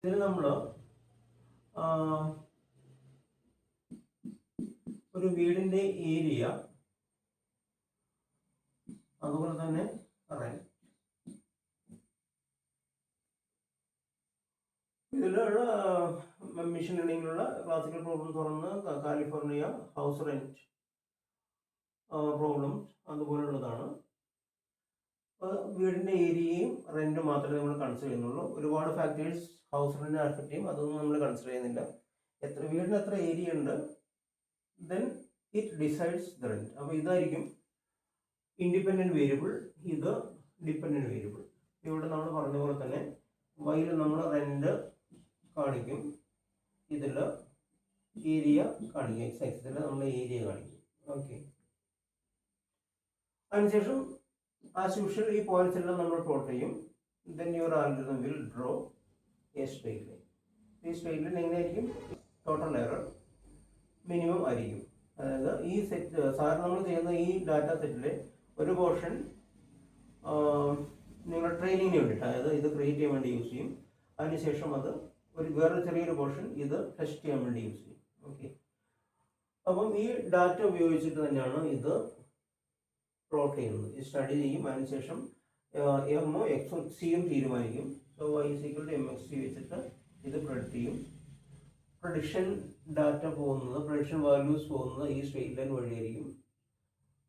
ഇതിൽ നമ്മൾ ഒരു വീടിന്റെ ഏരിയ അതുപോലെ തന്നെ റെന്റ് ഇതിലുള്ള മെഷീൻ ലേണിംഗിലുള്ള ക്ലാസിക്കൽ പ്രോബ്ലം തുറന്ന് കാലിഫോർണിയ ഹൗസ് റെന്റ് പ്രോബ്ലം അതുപോലുള്ളതാണ്. വീടിന്റെ ഏരിയയും റെന്റും മാത്രമേ നമ്മൾ കൺസിഡർ ചെയ്യുന്നുള്ളൂ. ഒരുപാട് ഫാക്ടേഴ്സ് ഹൗസ് റെന്റിനെ അഫക്ട് ചെയ്യും, അതൊന്നും നമ്മൾ കൺസിഡർ ചെയ്യുന്നില്ല. വീടിന് എത്ര ഏരിയ ഉണ്ട്, then it decides the rent. അപ്പോൾ ഇതായിരിക്കും ഇൻഡിപെൻഡന്റ് വേരിയബിൾ, ഇത് ഡിപെൻഡന്റ് വേരിയബിൾ. ഇവിടെ നമ്മൾ പറഞ്ഞ പോലെ തന്നെ വൈയിൽ നമ്മൾ റെന്റ് കാണിക്കും, ഇതിൽ ഏരിയ കാണിക്കും, എക്സിൽ നമ്മൾ ഏരിയ കാണിക്കും. ഓക്കെ, അതിനുശേഷം ആസ് യൂഷ്വൽ ഈ പോയിന്റ്സ് എല്ലാം നമ്മൾ പ്ലോട്ട് ചെയ്യും. Then your algorithm will draw A straight line. ഈ സ്ട്രെയിറ്റ് ലൈൻ എങ്ങനെയായിരിക്കും? ടോട്ടൽ എറർ മിനിമം ആയിരിക്കും. അതായത് ഈ സെറ്റ് സാധാരണ നമ്മൾ ചെയ്യുന്ന ഈ ഡാറ്റ സെറ്റിലെ ഒരു പോർഷൻ നിങ്ങളുടെ ട്രെയിനിങ്ങിന് വേണ്ടിയിട്ട്, അതായത് ഇത് ക്രിയേറ്റ് ചെയ്യാൻ വേണ്ടി യൂസ് ചെയ്യും. അതിനുശേഷം അത് വേറൊരു ചെറിയൊരു പോർഷൻ ഇത് ടെസ്റ്റ് ചെയ്യാൻ വേണ്ടി യൂസ് ചെയ്യും. ഓക്കെ, അപ്പം ഈ ഡാറ്റ ഉപയോഗിച്ചിട്ട് തന്നെയാണ് ഇത് പ്ലോട്ട് ചെയ്യുന്നത്. ഈ സ്റ്റഡി ചെയ്യും, അതിനുശേഷം എമ്മോ എക്സും സിയും തീരുമാനിക്കും. സോ y = mx വെച്ചിട്ട് ഇത് പ്രെഡിക്റ്റ് ചെയ്യും. പ്രഡിക്ഷൻ ഡാറ്റ പോകുന്നത്, പ്രഡിക്ഷൻ വാല്യൂസ് പോകുന്നത് ഈ സ്ട്രെയിറ്റ് ലൈൻ വഴിയായിരിക്കും.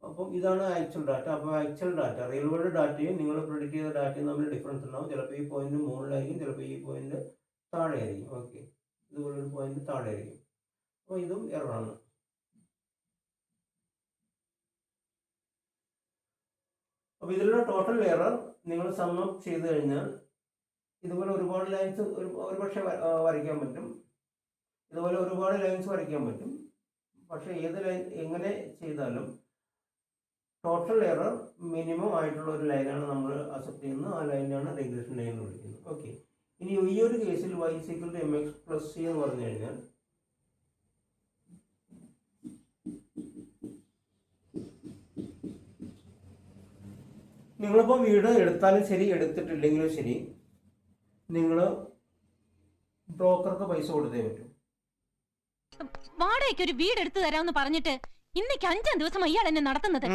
അപ്പം ഇതാണ് ആക്ച്വൽ ഡാറ്റ. അപ്പോൾ ആക്ച്വൽ ഡാറ്റ, റിയൽ വേൾഡ് ഡാറ്റയും നിങ്ങൾ പ്രെഡിക്റ്റ് ചെയ്ത ഡാറ്റയും തമ്മിൽ ഡിഫറൻസ് ഉണ്ടാവും. ചിലപ്പോൾ ഈ പോയിന്റ് മുകളിലായിരിക്കും, ചിലപ്പോൾ ഈ പോയിന്റ് താഴെ ആയിരിക്കും. ഓക്കെ, ഇതുപോലൊരു പോയിന്റ് താഴെ ആയിരിക്കും. അപ്പോൾ ഇതും എററാണ്. അപ്പോൾ ഇതിലുള്ള ടോട്ടൽ എറർ നിങ്ങൾ സം അപ്പ് ചെയ്ത് കഴിഞ്ഞാൽ ഇതുപോലെ ഒരുപാട് ലൈൻസ് ഒരുപക്ഷെ വരയ്ക്കാൻ പറ്റും. ഇതുപോലെ ഒരുപാട് ലൈൻസ് വരയ്ക്കാൻ പറ്റും. പക്ഷേ ഏത് ലൈൻ എങ്ങനെ ചെയ്താലും ടോട്ടൽ എറർ മിനിമം ആയിട്ടുള്ള ഒരു ലൈനാണ് നമ്മൾ അക്സെപ്റ്റ് ചെയ്യുന്നത്. ആ ലൈനാണ് റിഗ്രഷൻ ലൈൻ എന്ന് വിളിക്കുന്നത്. ഓക്കെ, ഇനി ഈ ഒരു കേസിൽ y = mx + c എന്ന് പറഞ്ഞു കഴിഞ്ഞാൽ നിങ്ങളിപ്പോൾ വീട് എടുത്താലും ശരി എടുത്തിട്ടില്ലെങ്കിലും ശരി നിങ്ങൾ ബ്രോക്കർക്ക് പൈസ കൊടുത്തേ പറ്റും. വാടകയ്ക്ക് ഒരു വീട് എടുത്തു തരാമെന്ന് പറഞ്ഞിട്ട് ഇന്നേക്ക് 5-ാം ദിവസം ഇയാൾ എന്നെ നടത്തുന്നത്.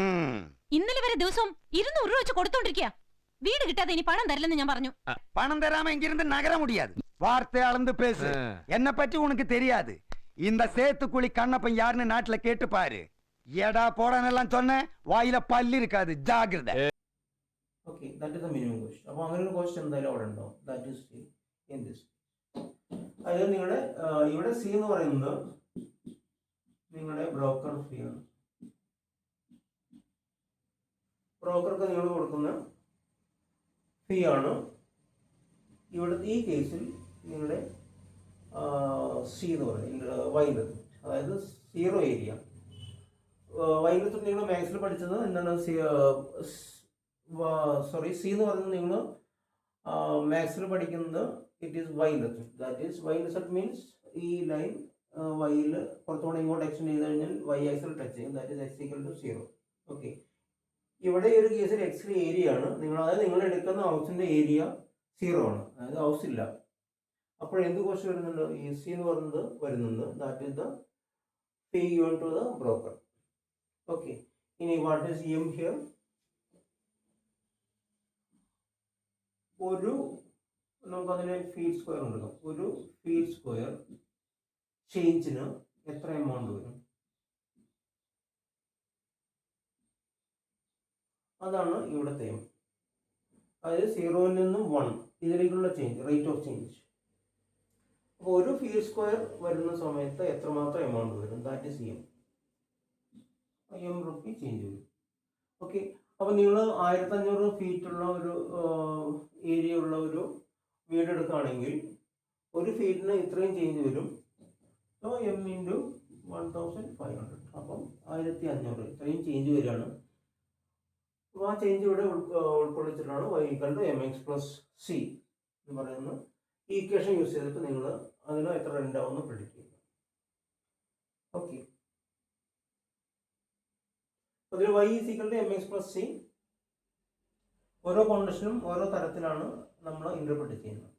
ഇന്നലെ വരെ ദിവസവും 200 രൂപ വെച്ച് കൊടുത്തോണ്ടിരിക്കുക. വീട് കിട്ടാതെ ഇനി പണം തരില്ലെന്ന് ഞാൻ പറഞ്ഞു. പണം തരാമ എങ്കിருந்து நகர முடியாது. வார்த்தை அளந்து பேசு. என்னை பற்றி உனக்கு தெரியாது. இந்த சேத்துக்குழி கண்ணப்பன் யாருன்னு நாட்டுல கேட்டு பாரு. ஏடா போடானெல்லாம் சொன்ன வாயில பல்லு இருக்காது, ஜாகிரதை. Okay, that is the minimum cost. അപ്പോൾ അങ്ങനെ ഒരു കോസ്റ്റ് എന്തായാലും അവിടെ ഉണ്ടാവും. That is in this. അതായത് നിങ്ങളുടെ ഇവിടെ സി എന്ന് പറയുന്നത് നിങ്ങളുടെ ബ്രോക്കർ ഫീ ആണ്. ബ്രോക്കർക്ക് നിങ്ങൾ കൊടുക്കുന്ന ഫീ ആണ്. ഇവിടെ ഈ കേസിൽ നിങ്ങളുടെ സി എന്ന് പറയുന്നത് വൈദ്യുതി, അതായത് 0 ഏരിയ. വൈദ്യുതി നിങ്ങൾ മാത്സിൽ പഠിച്ചത് എന്താണ്? സി എന്ന് പറയുന്നത് നിങ്ങൾ മാത്സിൽ പഠിക്കുന്നത് it is y intercept. That is y intercept means ഈ ലൈൻ വൈയിൽ പുറത്തുകൂടെ ഇങ്ങോട്ട് എക്സ്റ്റെൻഡ് ചെയ്ത് കഴിഞ്ഞാൽ y ആക്സിൽ ടച്ച് ചെയ്യും. That is x = 0. ഓക്കെ, ഇവിടെ ഈ ഒരു കേസിൽ എക്സിൽ ഏരിയ ആണ്. അതായത് നിങ്ങൾ എടുക്കുന്ന ഹൗസിന്റെ ഏരിയ 0 ആണ്, അതായത് ഹൗസ് ഇല്ല. അപ്പോൾ എന്ത് കോസ്റ്റ് വരുന്നുണ്ട്? ഈ സി എന്ന് പറയുന്നത് വരുന്നുണ്ട്. That is the pay given to the broker. Okay, ഇനി വാട്ട് ഈസ് എം ഹിയർ? നമുക്കതിനെ ഫീറ്റ് സ്ക്വയർ കൊടുക്കാം. ഒരു ഫീറ്റ് സ്ക്വയർ ചേഞ്ചിന് എത്ര എമൗണ്ട് വരും? അതാണ് ഇവിടുത്തെ എം. അതായത് 0-ൽ നിന്നും 1 ഇതിലേക്കുള്ള ചേഞ്ച്, റേറ്റ് ഓഫ് ചേഞ്ച്. അപ്പോൾ ഒരു ഫീറ്റ് സ്ക്വയർ വരുന്ന സമയത്ത് എത്രമാത്രം എമൗണ്ട് വരും? That is M. ₹m change വരും. ഓക്കെ, അപ്പോൾ നിങ്ങൾ 1500 ഫീറ്റുള്ള ഒരു ഏരിയ ഉള്ള ഒരു വീട് എടുക്കുകയാണെങ്കിൽ ഒരു ഫീറ്റിന് ഇത്രയും ചേഞ്ച് വരും. സോ m × 1500, അപ്പം 1500 ഇത്രയും ചേഞ്ച് വരികയാണ്. അപ്പോൾ ആ ചേഞ്ച് ഇവിടെ ഉൾക്കൊള്ളിച്ചിട്ടാണ് y = mx + c എന്ന് പറയുന്ന ഈ ഇക്വേഷൻ യൂസ് ചെയ്തിട്ട് നിങ്ങൾ അതിന് എത്ര റെന്റ് ആവുമെന്ന് പ്രെഡിക്റ്റ് ചെയ്യുക. ഓക്കെ, അതിൽ y = mx + c ഓരോ കോണ്ടീഷനും ഓരോ തരത്തിലാണ് നമ്മൾ ഇന്റർപ്രറ്റ് ചെയ്യുന്നത്.